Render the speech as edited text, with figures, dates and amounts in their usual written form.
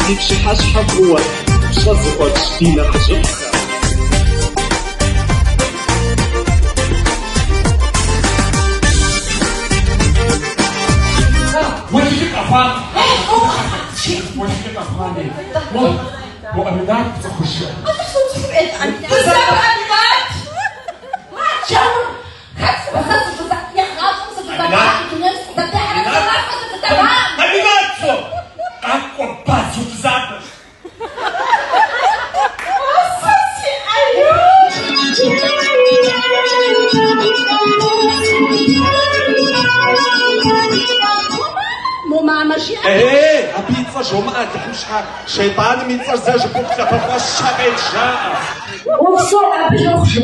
ديك شي حاجة هو شازق وتشتينا حاجة وأمينات تخش ايه ابيتزا جمعة تحمشها شيطان من تزاج بوكتا فوق الشغل جاء وبسرعة بنخش